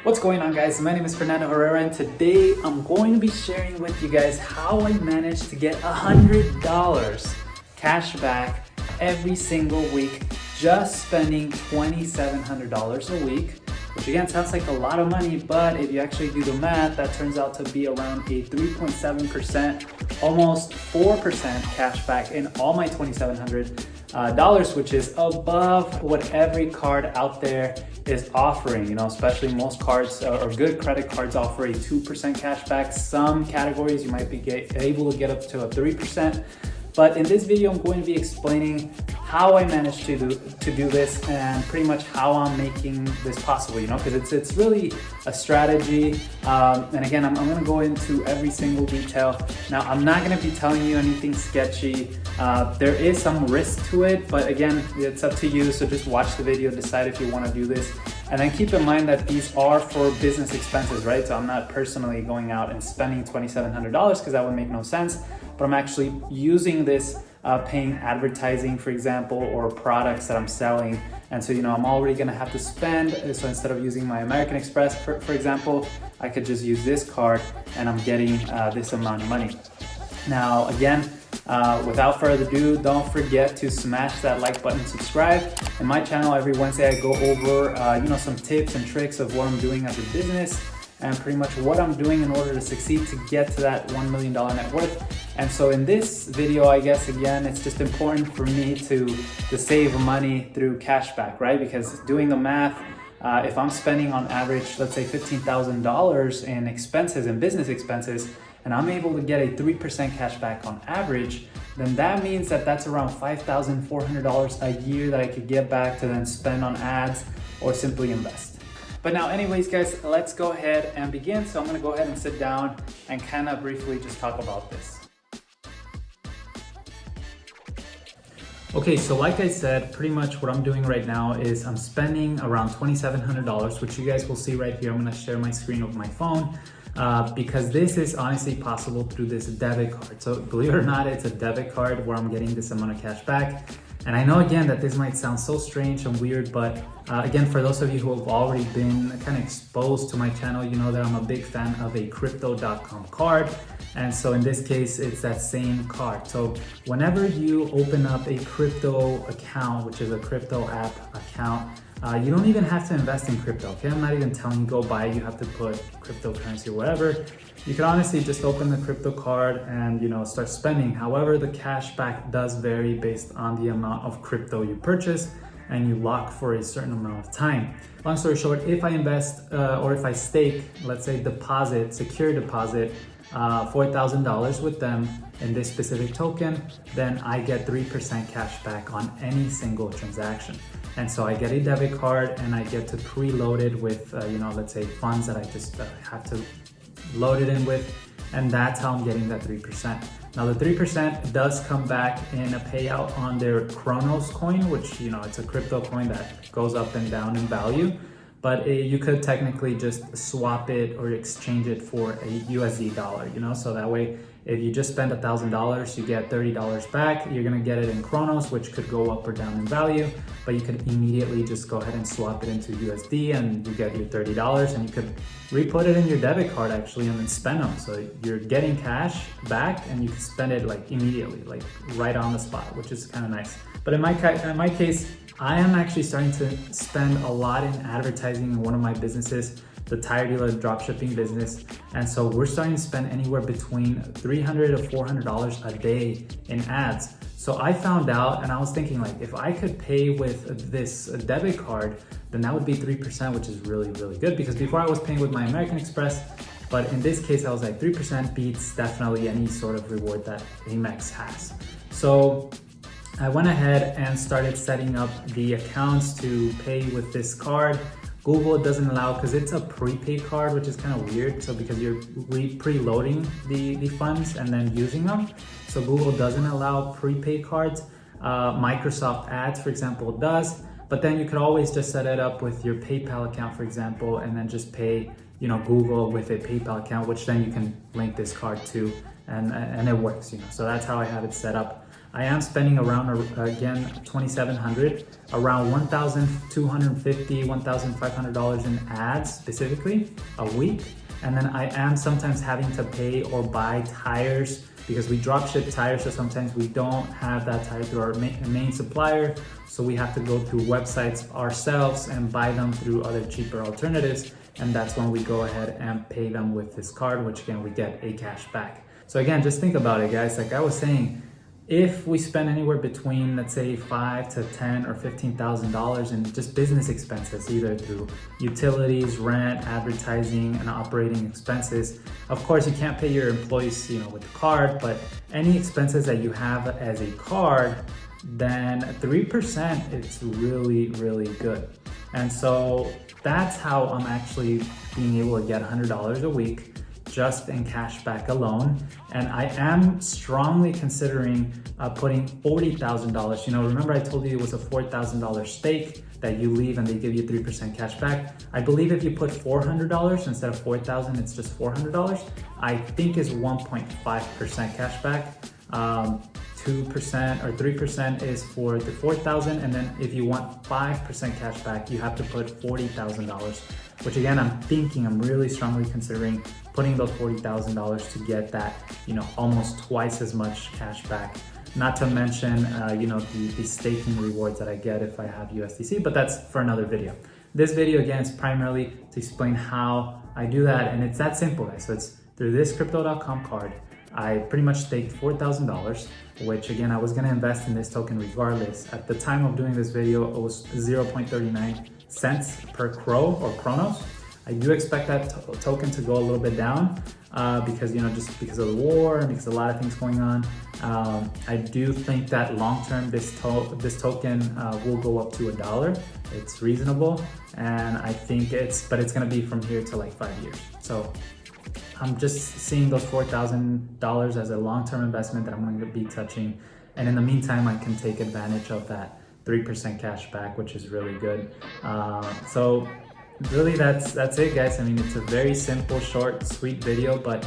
What's going on, guys? My name is Fernandoherrera, and today I'm going to be sharing with you guys how I managed to get $100 cash back every single week, just spending $2,700 a week, which again sounds like a lot of money, but if you actually do the math, that turns out to be around a 3.7%, almost 4% cash back in all my $2,700, which is above what every card out there is offering. You know, especially most cards or good credit cards offer a 2% cash back. Some categories you might be able to get up to a 3%. But in this video, I'm going to be explaining how I managed to do this and pretty much how I'm making this possible, you know, because it's really a strategy. And again, I'm going to go into every single detail. Now, I'm not going to be telling you anything sketchy. There is some risk to it, but again, it's up to you. So just watch the video, decide if you want to do this. And then keep in mind that these are for business expenses, right? So I'm not personally going out and spending $2,700 because that would make no sense. But I'm actually using this paying advertising, for example, or products that I'm selling. And so, you know, I'm already gonna have to spend. So instead of using my American Express, for example, I could just use this card and I'm getting this amount of money. Now, again, without further ado, don't forget to smash that like button, subscribe. In my channel, every Wednesday, I go over, you know, some tips and tricks of what I'm doing as a business and pretty much what I'm doing in order to succeed to get to that $1 million net worth. And so in this video, I guess, again, it's just important for me to save money through cashback, right? Because doing the math, if I'm spending on average, let's say $15,000 in expenses and business expenses, and I'm able to get a 3% cashback on average, then that means that that's around $5,400 a year that I could get back to then spend on ads or simply invest. But now anyways, guys, let's go ahead and begin. So I'm gonna go ahead and sit down and kind of briefly just talk about this. Okay, so like I said, pretty much what I'm doing right now is I'm spending around $2,700, which you guys will see right here. I'm gonna share my screen of my phone because this is honestly possible through this debit card. So believe it or not, it's a debit card where I'm getting this amount of cash back. And I know again that this might sound so strange and weird, but again, for those of you who have already been kind of exposed to my channel, you know that I'm a big fan of a crypto.com card. And so in this case, it's that same card. So whenever you open up a crypto account, which is a crypto app account, you don't even have to invest in crypto, okay? I'm not even telling you go buy it, you have to put cryptocurrency or whatever. You can honestly just open the crypto card and, you know, start spending. However, the cash back does vary based on the amount of crypto you purchase and you lock for a certain amount of time. Long story short, if I invest or if I stake, let's say deposit, secure deposit, $4,000 with them in this specific token, then I get 3% cash back on any single transaction. And so I get a debit card and I get to preload it with, you know, let's say funds that I just have to load it in with. And that's how I'm getting that 3%. Now the 3% does come back in a payout on their Kronos coin, which, you know, it's a crypto coin that goes up and down in value. But you could technically just swap it or exchange it for a USD dollar, you know, so that way if you just spend $1,000, you get $30 back. You're gonna get it in Kronos, which could go up or down in value, but you could immediately just go ahead and swap it into USD and you get your $30 and you could re-put it in your debit card actually and then spend them. So you're getting cash back and you can spend it like immediately, like right on the spot, which is kind of nice. But in my case, I am actually starting to spend a lot in advertising in one of my businesses, the tire dealer dropshipping business. And so we're starting to spend anywhere between $300 to $400 a day in ads. So I found out and I was thinking like, if I could pay with this debit card, then that would be 3%, which is really, really good because before I was paying with my American Express, but in this case, I was like 3% beats definitely any sort of reward that Amex has. So I went ahead and started setting up the accounts to pay with this card. Google doesn't allow, because it's a prepaid card, which is kind of weird. So because you're preloading the funds and then using them. So Google doesn't allow prepaid cards. Microsoft Ads, for example, does. But then you could always just set it up with your PayPal account, for example, and then just pay, you know, Google with a PayPal account, which then you can link this card to, and it works, you know. So that's how I have it set up. I am spending around, again, $2,700, around $1,250, $1,500 in ads specifically a week. And then I am sometimes having to pay or buy tires because we drop ship tires, so sometimes we don't have that tire through our main supplier. So we have to go through websites ourselves and buy them through other cheaper alternatives. And that's when we go ahead and pay them with this card, which again, we get a cash back. So again, just think about it, guys. Like I was saying, if we spend anywhere between, let's say, $5,000 to $10,000 or $15,000 in just business expenses, either through utilities, rent, advertising, and operating expenses, of course, you can't pay your employees, with the card, but any expenses that you have as a card, then 3%, it's really, really good. And so that's how I'm actually being able to get $100 a week just in cash back alone. And I am strongly considering putting $40,000. Remember I told you it was a $4,000 stake that you leave and they give you 3% cash back. I believe if you put $400 instead of $4,000, it's just $400. I think is 1.5% cash back. 2% or 3% is for the $4,000, and then if you want 5% cash back, you have to put $40,000, which again, I'm really strongly considering putting those $40,000 to get that, almost twice as much cash back. Not to mention, the staking rewards that I get if I have USDC, but that's for another video. This video again is primarily to explain how I do that, and it's that simple, guys. So it's through this crypto.com card. I pretty much staked $4,000, which again, I was gonna invest in this token regardless. At the time of doing this video, it was 0.39 cents per Crow or Chronos. I do expect that token to go a little bit down because, just because of the war and because a lot of things going on. I do think that long-term, this token will go up to $1. It's reasonable. And I think it's gonna be from here to like 5 years. So I'm just seeing those $4,000 as a long-term investment that I'm going to be touching. And in the meantime, I can take advantage of that 3% cash back, which is really good. So really that's it, guys. I mean, it's a very simple, short, sweet video, but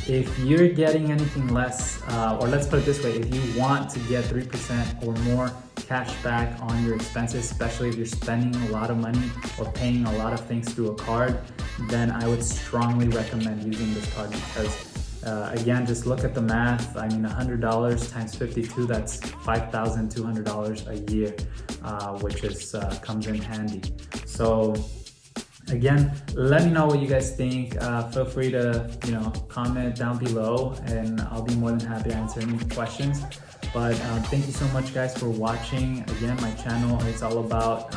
if you're getting anything less, or let's put it this way, if you want to get 3% or more cash back on your expenses, especially if you're spending a lot of money or paying a lot of things through a card, then I would strongly recommend using this card because again, just look at the math. I mean, $100 times 52, that's $5,200 a year, which is comes in handy. So again, let me know what you guys think. Feel free to, comment down below and I'll be more than happy to answer any questions. But thank you so much, guys, for watching. Again, my channel is all about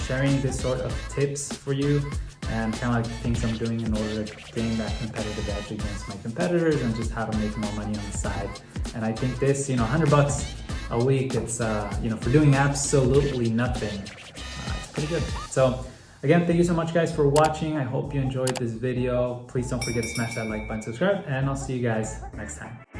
sharing this sort of tips for you and kind of like things I'm doing in order to gain that competitive edge against my competitors and just how to make more money on the side. And I think this, $100 a week, it's, for doing absolutely nothing, it's pretty good. So again, thank you so much, guys, for watching. I hope you enjoyed this video. Please don't forget to smash that like button, subscribe, and I'll see you guys next time.